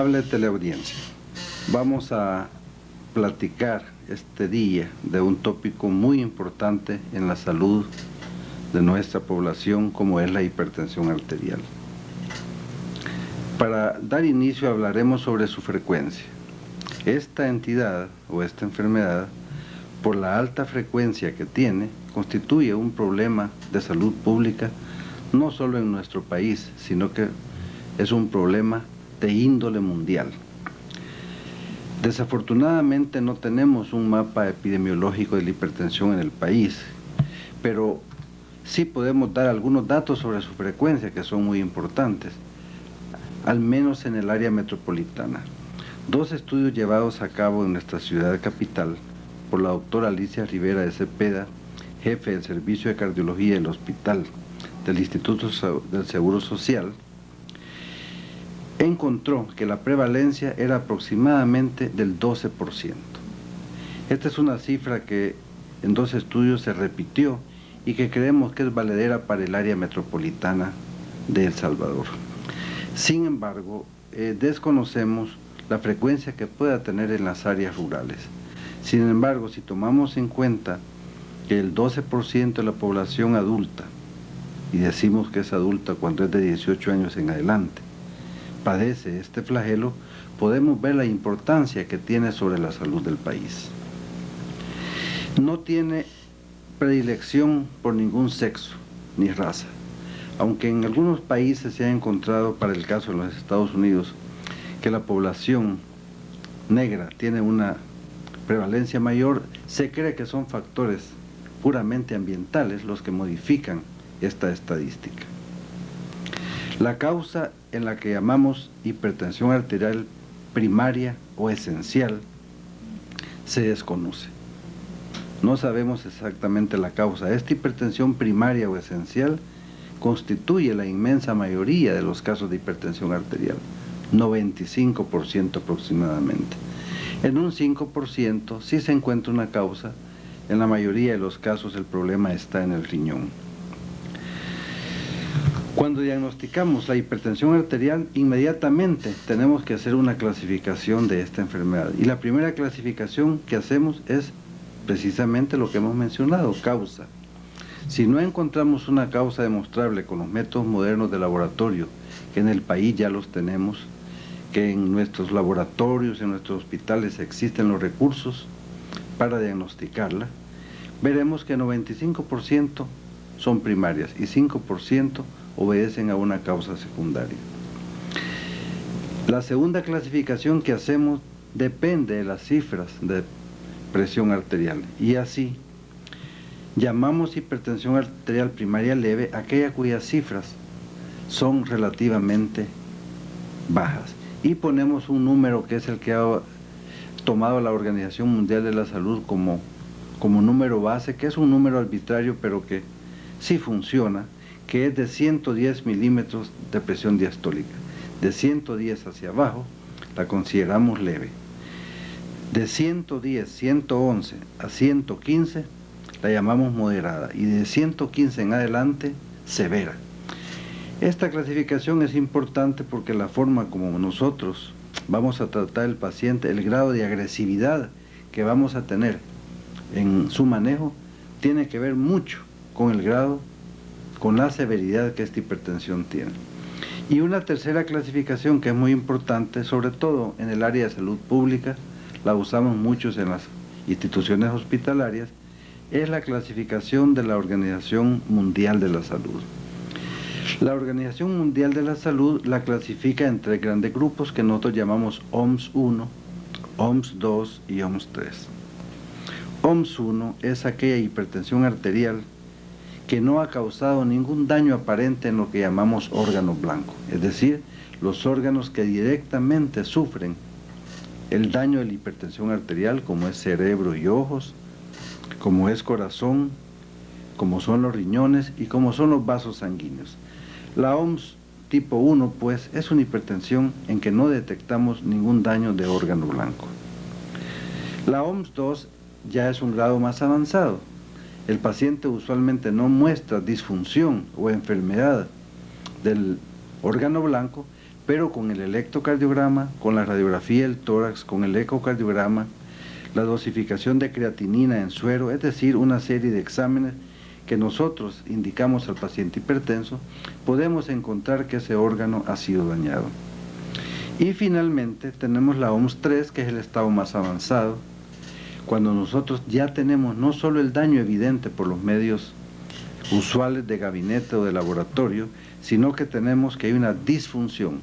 Amable teleaudiencia, vamos a platicar este día de un tópico muy importante en la salud de nuestra población, como es la hipertensión arterial. Para dar inicio hablaremos sobre su frecuencia. Esta entidad o esta enfermedad, por la alta frecuencia que tiene, constituye un problema de salud pública no solo en nuestro país, sino que es un problema de índole mundial. Desafortunadamente no tenemos un mapa epidemiológico de la hipertensión en el país, pero sí podemos dar algunos datos sobre su frecuencia que son muy importantes, al menos en el área metropolitana. Dos estudios llevados a cabo en nuestra ciudad capital por la doctora Alicia Rivera de Cepeda, jefe del Servicio de Cardiología del Hospital del Instituto del Seguro Social, encontró que la prevalencia era aproximadamente del 12%. Esta es una cifra que en dos estudios se repitió y que creemos que es valedera para el área metropolitana de El Salvador. Sin embargo, desconocemos la frecuencia que pueda tener en las áreas rurales. Sin embargo, si tomamos en cuenta que el 12% de la población adulta, y decimos que es adulta cuando es de 18 años en adelante, padece este flagelo, podemos ver la importancia que tiene sobre la salud del país. No tiene predilección por ningún sexo ni raza, aunque en algunos países se ha encontrado, para el caso de los Estados Unidos, que la población negra tiene una prevalencia mayor, se cree que son factores puramente ambientales los que modifican esta estadística. La causa en la que llamamos hipertensión arterial primaria o esencial se desconoce. No sabemos exactamente la causa. Esta hipertensión primaria o esencial constituye la inmensa mayoría de los casos de hipertensión arterial, 95% aproximadamente. En un 5% sí se encuentra una causa. En la mayoría de los casos el problema está en el riñón. Cuando diagnosticamos la hipertensión arterial, inmediatamente tenemos que hacer una clasificación de esta enfermedad. Y la primera clasificación que hacemos es precisamente lo que hemos mencionado, causa. Si no encontramos una causa demostrable con los métodos modernos de laboratorio, que en el país ya los tenemos, que en nuestros laboratorios, en nuestros hospitales existen los recursos para diagnosticarla, veremos que 95% son primarias y 5% obedecen a una causa secundaria. La segunda clasificación que hacemos depende de las cifras de presión arterial, y así llamamos hipertensión arterial primaria leve aquella cuyas cifras son relativamente bajas, y ponemos un número que es el que ha tomado la Organización Mundial de la Salud como número base, que es un número arbitrario pero que sí funciona, que es de 110 milímetros de presión diastólica. De 110 hacia abajo la consideramos leve. De 110, 111 a 115 la llamamos moderada, y de 115 en adelante severa. Esta clasificación es importante porque la forma como nosotros vamos a tratar al paciente, el grado de agresividad que vamos a tener en su manejo, tiene que ver mucho con el grado, con la severidad que esta hipertensión tiene. Y una tercera clasificación que es muy importante, sobre todo en el área de salud pública, la usamos muchos en las instituciones hospitalarias, es la clasificación de la Organización Mundial de la Salud. La Organización Mundial de la Salud la clasifica en tres grandes grupos que nosotros llamamos OMS 1, OMS 2 y OMS 3. OMS 1 es aquella hipertensión arterial que no ha causado ningún daño aparente en lo que llamamos órgano blanco, es decir, los órganos que directamente sufren el daño de la hipertensión arterial, como es cerebro y ojos, como es corazón, como son los riñones y como son los vasos sanguíneos. La OMS tipo 1, pues, es una hipertensión en que no detectamos ningún daño de órgano blanco. La OMS 2 ya es un grado más avanzado. El paciente usualmente no muestra disfunción o enfermedad del órgano blanco, pero con el electrocardiograma, con la radiografía del tórax, con el ecocardiograma, la dosificación de creatinina en suero, es decir, una serie de exámenes que nosotros indicamos al paciente hipertenso, podemos encontrar que ese órgano ha sido dañado. Y finalmente tenemos la OMS 3, que es el estado más avanzado, cuando nosotros ya tenemos no solo el daño evidente por los medios usuales de gabinete o de laboratorio, sino que tenemos que hay una disfunción.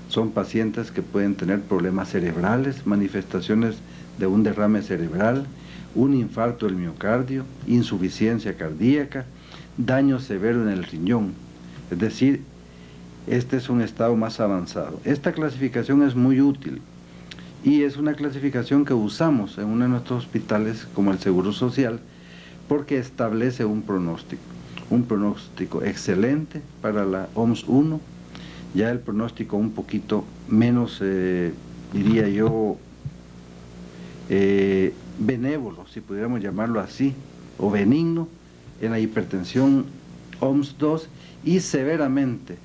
Son pacientes que pueden tener problemas cerebrales, manifestaciones de un derrame cerebral, un infarto del miocardio, insuficiencia cardíaca, daño severo en el riñón. Es decir, este es un estado más avanzado. Esta clasificación es muy útil y es una clasificación que usamos en uno de nuestros hospitales como el Seguro Social porque establece un pronóstico excelente para la OMS 1, ya el pronóstico un poquito menos, diría yo, benévolo, si pudiéramos llamarlo así, o benigno, en la hipertensión OMS 2 y severamente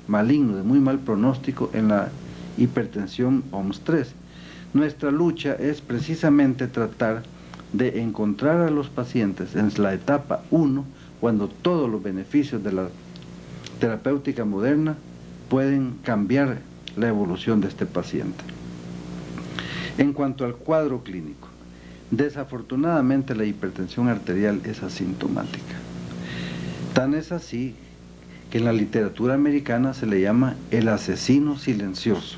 maligno, de muy mal pronóstico en la hipertensión OMS 3. Nuestra lucha es precisamente tratar de encontrar a los pacientes en la etapa 1, cuando todos los beneficios de la terapéutica moderna pueden cambiar la evolución de este paciente. En cuanto al cuadro clínico, desafortunadamente la hipertensión arterial es asintomática. Tan es así que en la literatura americana se le llama el asesino silencioso.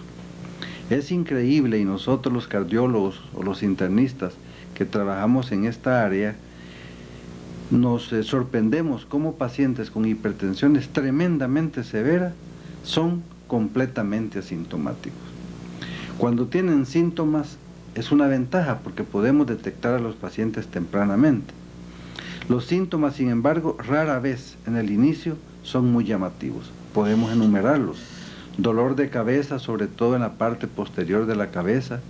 Es increíble y nosotros los cardiólogos o los internistas que trabajamos en esta área nos sorprendemos cómo pacientes con hipertensiones tremendamente severas son completamente asintomáticos. Cuando tienen síntomas es una ventaja porque podemos detectar a los pacientes tempranamente. Los síntomas, sin embargo, rara vez en el inicio son muy llamativos. Podemos enumerarlos. Dolor de cabeza, sobre todo en la parte posterior de la cabeza,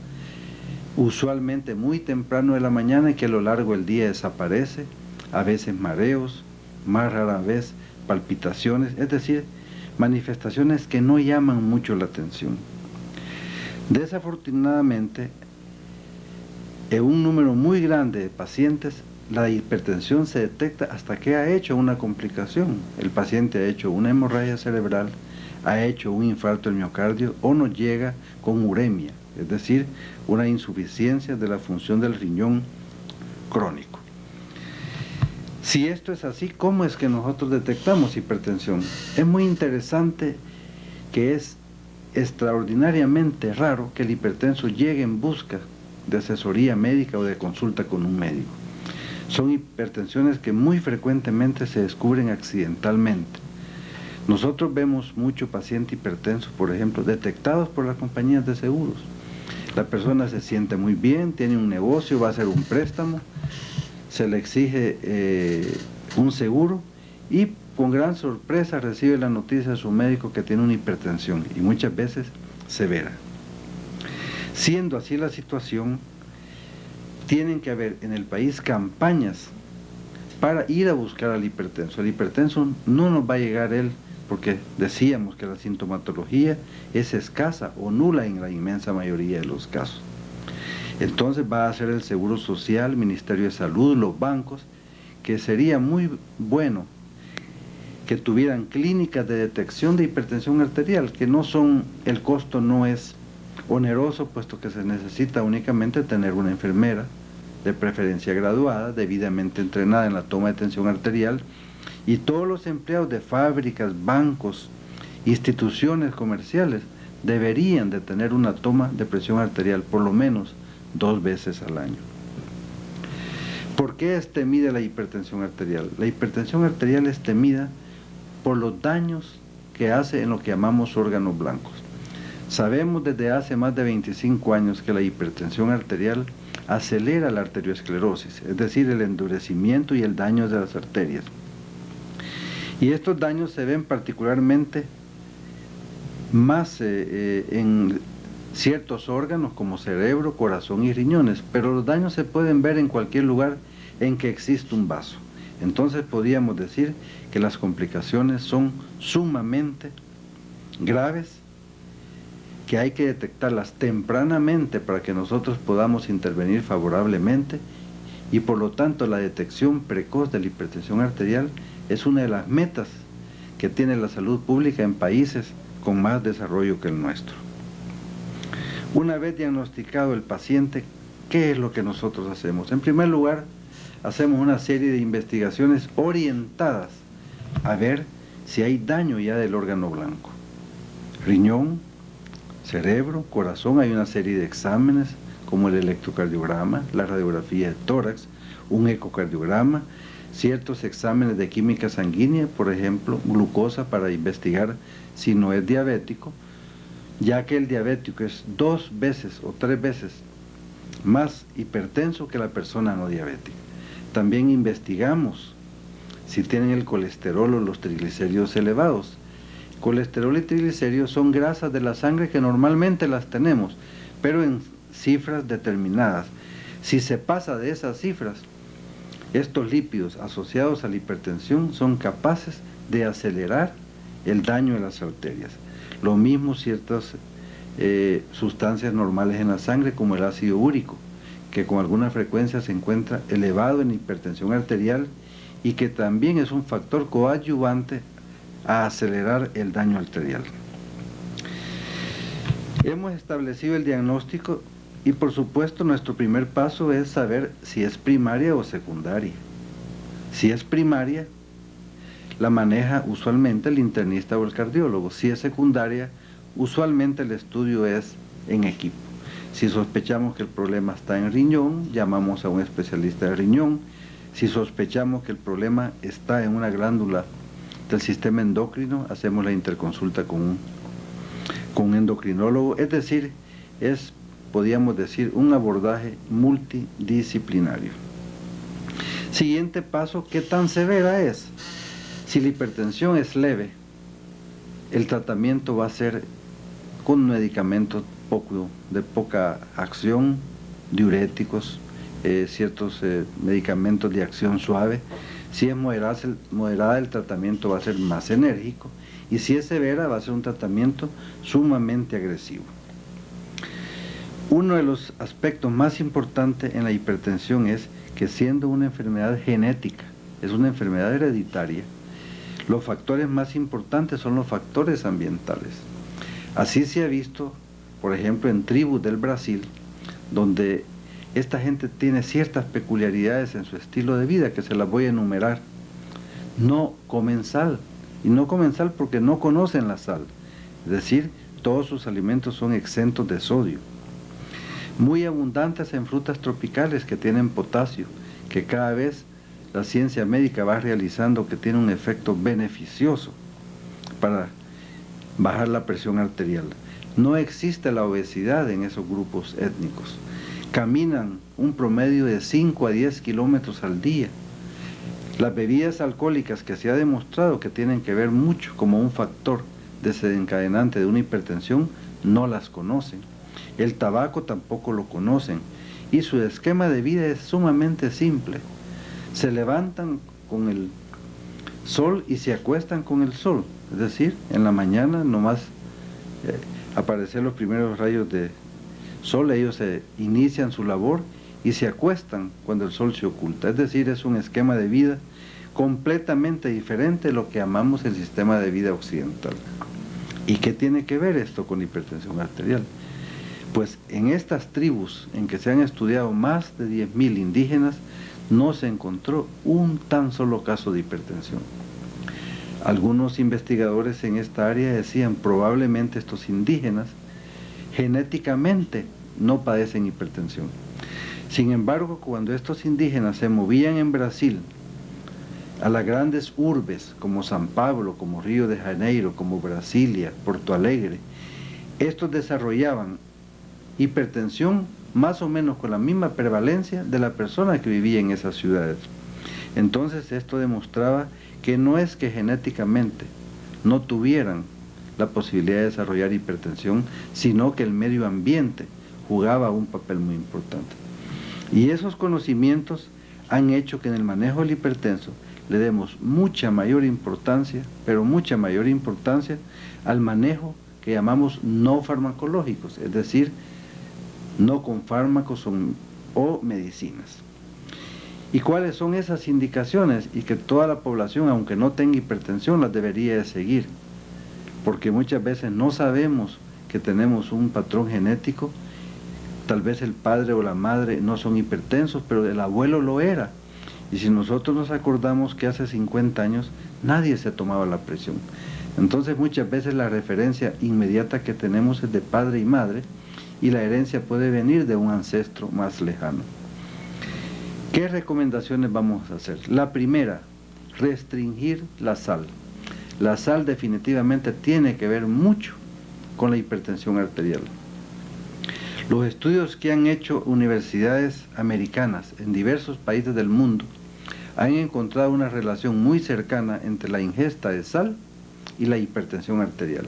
usualmente muy temprano de la mañana y que a lo largo del día desaparece, a veces mareos, más rara vez palpitaciones, es decir, manifestaciones que no llaman mucho la atención. Desafortunadamente, en un número muy grande de pacientes, la hipertensión se detecta hasta que ha hecho una complicación. El paciente ha hecho una hemorragia cerebral, ha hecho un infarto del miocardio o nos llega con uremia, es decir, una insuficiencia de la función del riñón crónico. Si esto es así, ¿cómo es que nosotros detectamos hipertensión? Es muy interesante que es extraordinariamente raro que el hipertenso llegue en busca de asesoría médica o de consulta con un médico. Son hipertensiones que muy frecuentemente se descubren accidentalmente. Nosotros vemos mucho paciente hipertenso, por ejemplo, detectados por las compañías de seguros. La persona se siente muy bien, tiene un negocio, va a hacer un préstamo, se le exige un seguro y con gran sorpresa recibe la noticia de su médico que tiene una hipertensión y muchas veces severa. Siendo así la situación, tienen que haber en el país campañas para ir a buscar al hipertenso. El hipertenso no nos va a llegar él porque decíamos que la sintomatología es escasa o nula en la inmensa mayoría de los casos. Entonces va a ser el Seguro Social, el Ministerio de Salud, los bancos, que sería muy bueno que tuvieran clínicas de detección de hipertensión arterial, que no son, el costo no es oneroso, puesto que se necesita únicamente tener una enfermera, de preferencia graduada, debidamente entrenada en la toma de tensión arterial, y todos los empleados de fábricas, bancos, instituciones comerciales, deberían de tener una toma de presión arterial por lo menos 2 veces al año. ¿Por qué es temida la hipertensión arterial? La hipertensión arterial es temida por los daños que hace en lo que llamamos órganos blancos. Sabemos desde hace más de 25 años que la hipertensión arterial acelera la arteriosclerosis, es decir, el endurecimiento y el daño de las arterias. Y estos daños se ven particularmente más en ciertos órganos como cerebro, corazón y riñones, pero los daños se pueden ver en cualquier lugar en que existe un vaso. Entonces podríamos decir que las complicaciones son sumamente graves que hay que detectarlas tempranamente para que nosotros podamos intervenir favorablemente, y por lo tanto la detección precoz de la hipertensión arterial es una de las metas que tiene la salud pública en países con más desarrollo que el nuestro. Una vez diagnosticado el paciente, ¿qué es lo que nosotros hacemos? En primer lugar, hacemos una serie de investigaciones orientadas a ver si hay daño ya del órgano blanco. Riñón, cerebro, corazón, hay una serie de exámenes como el electrocardiograma, la radiografía de tórax, un ecocardiograma, ciertos exámenes de química sanguínea, por ejemplo, glucosa para investigar si no es diabético, ya que el diabético es 2 veces o 3 veces más hipertenso que la persona no diabética. También investigamos si tienen el colesterol o los triglicéridos elevados. Colesterol y triglicéridos son grasas de la sangre que normalmente las tenemos, pero en cifras determinadas. Si se pasa de esas cifras, estos lípidos asociados a la hipertensión son capaces de acelerar el daño de las arterias. Lo mismo ciertas sustancias normales en la sangre, como el ácido úrico, que con alguna frecuencia se encuentra elevado en la hipertensión arterial y que también es un factor coadyuvante a acelerar el daño arterial. Hemos establecido el diagnóstico y por supuesto nuestro primer paso es saber si es primaria o secundaria. Si es primaria, la maneja usualmente el internista o el cardiólogo. Si es secundaria, usualmente el estudio es en equipo. Si sospechamos que el problema está en riñón, llamamos a un especialista de riñón. Si sospechamos que el problema está en una glándula del sistema endocrino, hacemos la interconsulta con un endocrinólogo. Es decir, podríamos decir, un abordaje multidisciplinario. Siguiente paso, ¿qué tan severa es? Si la hipertensión es leve, el tratamiento va a ser con medicamentos de poca acción, diuréticos, ciertos medicamentos de acción suave. Si es moderada, el tratamiento va a ser más enérgico, y si es severa, va a ser un tratamiento sumamente agresivo. Uno de los aspectos más importantes en la hipertensión es que, siendo una enfermedad genética, es una enfermedad hereditaria, los factores más importantes son los factores ambientales. Así se ha visto, por ejemplo, en tribus del Brasil, donde esta gente tiene ciertas peculiaridades en su estilo de vida, que se las voy a enumerar. No comen sal, y no comen sal porque no conocen la sal, es decir, todos sus alimentos son exentos de sodio. Muy abundantes en frutas tropicales que tienen potasio, que cada vez la ciencia médica va realizando que tiene un efecto beneficioso para bajar la presión arterial. No existe la obesidad en esos grupos étnicos. Caminan un promedio de 5 a 10 kilómetros al día. Las bebidas alcohólicas, que se ha demostrado que tienen que ver mucho como un factor desencadenante de una hipertensión, no las conocen. El tabaco tampoco lo conocen, y su esquema de vida es sumamente simple. Se levantan con el sol y se acuestan con el sol, es decir, en la mañana nomás aparecen los primeros rayos de sol, ellos inician su labor y se acuestan cuando el sol se oculta. Es decir, es un esquema de vida completamente diferente de lo que llamamos el sistema de vida occidental. ¿Y qué tiene que ver esto con hipertensión arterial? Pues en estas tribus en que se han estudiado más de 10.000 indígenas, no se encontró un tan solo caso de hipertensión. Algunos investigadores en esta área decían, probablemente estos indígenas genéticamente no padecen hipertensión. Sin embargo, cuando estos indígenas se movían en Brasil a las grandes urbes como San Pablo, como Río de Janeiro, como Brasilia, Porto Alegre, estos desarrollaban hipertensión más o menos con la misma prevalencia de la persona que vivía en esas ciudades. Entonces esto demostraba que no es que genéticamente no tuvieran la posibilidad de desarrollar hipertensión, sino que el medio ambiente jugaba un papel muy importante. Y esos conocimientos han hecho que en el manejo del hipertenso le demos mucha mayor importancia, pero mucha mayor importancia al manejo que llamamos no farmacológicos, es decir, no con fármacos o medicinas. ¿Y cuáles son esas indicaciones? Y que toda la población, aunque no tenga hipertensión, las debería de seguir, porque muchas veces no sabemos que tenemos un patrón genético. Tal vez el padre o la madre no son hipertensos, pero el abuelo lo era. Y si nosotros nos acordamos que hace 50 años nadie se tomaba la presión. Entonces muchas veces la referencia inmediata que tenemos es de padre y madre, y la herencia puede venir de un ancestro más lejano. ¿Qué recomendaciones vamos a hacer? La primera, restringir la sal. La sal definitivamente tiene que ver mucho con la hipertensión arterial. Los estudios que han hecho universidades americanas en diversos países del mundo han encontrado una relación muy cercana entre la ingesta de sal y la hipertensión arterial.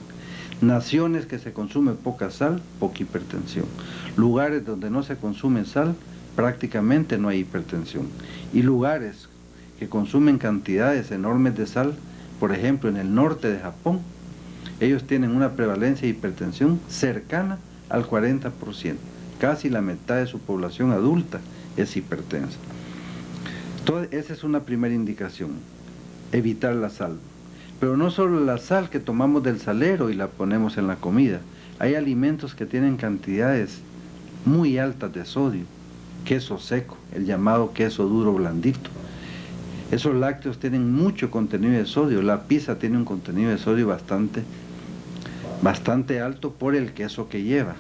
Naciones que se consume poca sal, poca hipertensión. Lugares donde no se consume sal, prácticamente no hay hipertensión. Y lugares que consumen cantidades enormes de sal, por ejemplo en el norte de Japón, ellos tienen una prevalencia de hipertensión cercana al 40%. Casi la mitad de su población adulta es hipertensa. Entonces, esa es una primera indicación, evitar la sal. Pero no solo la sal que tomamos del salero y la ponemos en la comida. Hay alimentos que tienen cantidades muy altas de sodio. Queso seco, el llamado queso duro blandito. Esos lácteos tienen mucho contenido de sodio. La pizza tiene un contenido de sodio bastante alto por el queso que lleva.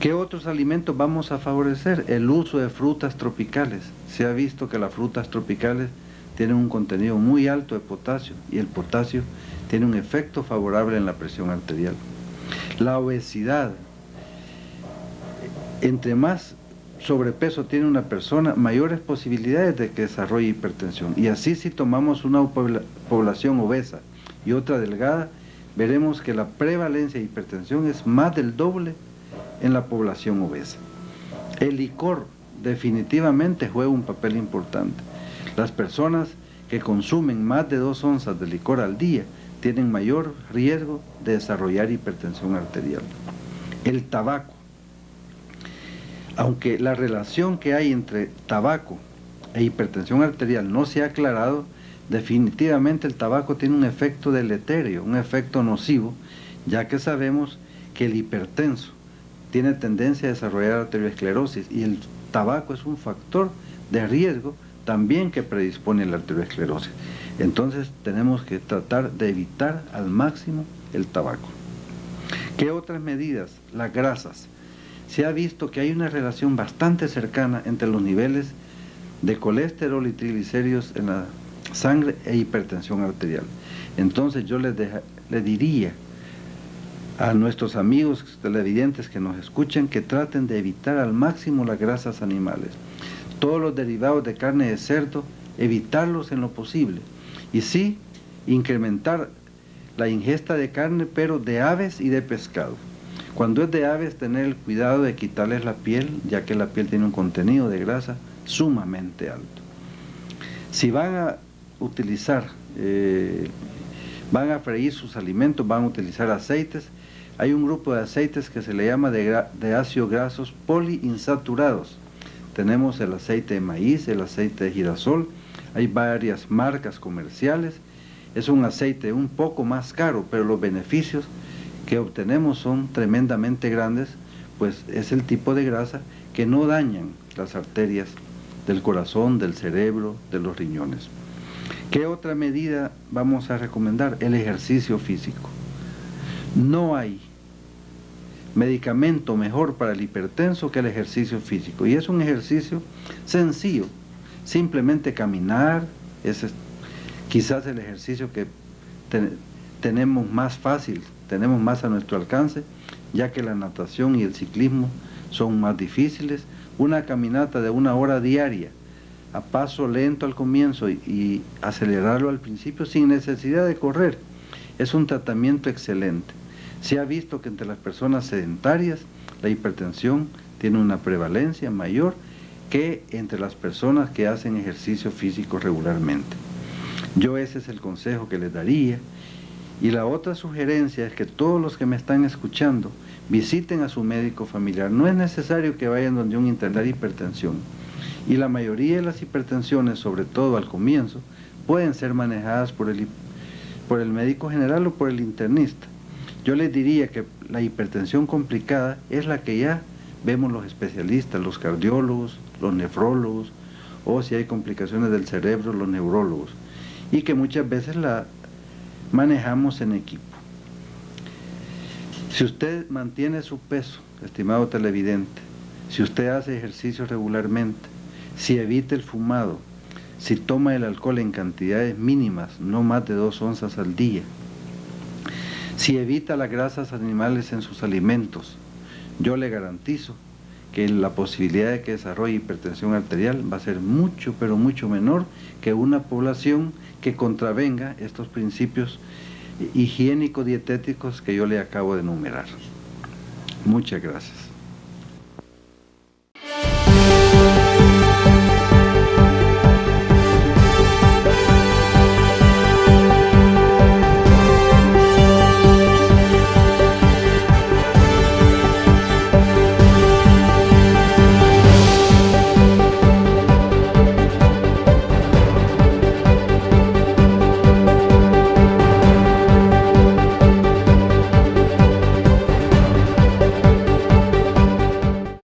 ¿Qué otros alimentos vamos a favorecer? El uso de frutas tropicales. Se ha visto que las frutas tropicales tienen un contenido muy alto de potasio, y el potasio tiene un efecto favorable en la presión arterial. La obesidad. Entre más sobrepeso tiene una persona, mayores posibilidades de que desarrolle hipertensión. Y así, si tomamos una población obesa y otra delgada, veremos que la prevalencia de hipertensión es más del doble en la población obesa. El licor definitivamente juega un papel importante. Las personas que consumen más de 2 onzas de licor al día tienen mayor riesgo de desarrollar hipertensión arterial. El tabaco. Aunque la relación que hay entre tabaco e hipertensión arterial no se ha aclarado, definitivamente el tabaco tiene un efecto deleterio, un efecto nocivo, ya que sabemos que el hipertenso tiene tendencia a desarrollar arteriosclerosis, y el tabaco es un factor de riesgo también que predispone a la arteriosclerosis. Entonces tenemos que tratar de evitar al máximo el tabaco. ¿Qué otras medidas? Las grasas. Se ha visto que hay una relación bastante cercana entre los niveles de colesterol y triglicéridos en la sangre e hipertensión arterial. Entonces yo le diría a nuestros amigos televidentes que nos escuchan que traten de evitar al máximo las grasas animales. Todos los derivados de carne de cerdo, evitarlos en lo posible. Y sí, incrementar la ingesta de carne, pero de aves y de pescado. Cuando es de aves, tener el cuidado de quitarles la piel, ya que la piel tiene un contenido de grasa sumamente alto. Si van a utilizar, van a freír sus alimentos, van a utilizar aceites, hay un grupo de aceites que se le llama de ácidos grasos poliinsaturados. Tenemos el aceite de maíz, el aceite de girasol, hay varias marcas comerciales. Es un aceite un poco más caro, pero los beneficios que obtenemos son tremendamente grandes, pues es el tipo de grasa que no dañan las arterias del corazón, del cerebro, de los riñones. ¿Qué otra medida vamos a recomendar? El ejercicio físico. No hay medicamento mejor para el hipertenso que el ejercicio físico, y es un ejercicio sencillo, simplemente caminar. Ese es quizás el ejercicio que tenemos más fácil, tenemos más a nuestro alcance, ya que la natación y el ciclismo son más difíciles. Una caminata de 1 hora diaria, a paso lento al comienzo y acelerarlo al principio sin necesidad de correr, es un tratamiento excelente. Se ha visto que entre las personas sedentarias la hipertensión tiene una prevalencia mayor que entre las personas que hacen ejercicio físico regularmente. Yo ese es el consejo que les daría. Y la otra sugerencia es que todos los que me están escuchando visiten a su médico familiar. No es necesario que vayan donde un internar hipertensión. Y la mayoría de las hipertensiones, sobre todo al comienzo, pueden ser manejadas por el médico general o por el internista. Yo les diría que la hipertensión complicada es la que ya vemos los especialistas, los cardiólogos, los nefrólogos, o si hay complicaciones del cerebro, los neurólogos, y que muchas veces la manejamos en equipo. Si usted mantiene su peso, estimado televidente, si usted hace ejercicio regularmente, si evita el fumado, si toma el alcohol en cantidades mínimas, no más de 2 onzas al día, si evita las grasas animales en sus alimentos, yo le garantizo que la posibilidad de que desarrolle hipertensión arterial va a ser mucho, pero mucho menor que una población que contravenga estos principios higiénico-dietéticos que yo le acabo de enumerar. Muchas gracias.